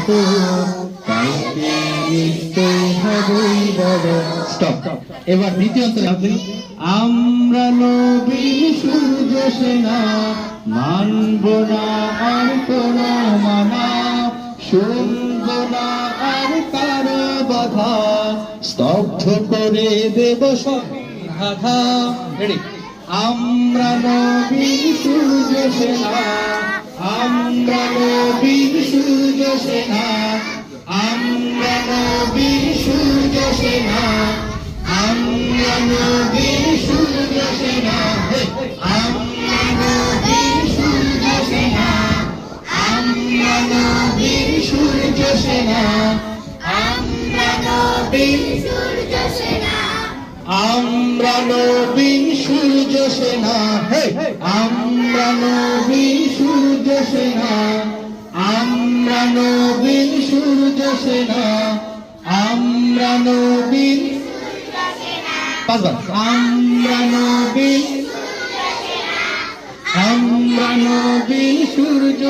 তো কালকে নিশ্চয় হবই বড়। স্টপ। এবার দ্বিতীয় অন্তরে আপনি আমরা নবীন সূর্য সেনা মানব না আর কোন মানা, শুনব না আর কারো বাধা, স্তব্ধ করে দেব সব বাধা। আমরা নবীন সূর্য সেনা, আমরা নবীন সূর্য সেনা, আমরা নবীন সূর্য সেনা, আমরা নবীন সূর্য সেনা, আমরা নবীন সূর্য সেনা, আমরা নবীন সূর্য সেনা, আমরা নবীন সূর্য সেনা, আমরা নবীন সূর্য সেনা, আমরা নবীন সূর্য সেনা, আমরা নবীন সূর্য সেনা, আমরা নবীন পাঁচবার আমরা নবীন, আমরা নবীন সূর্য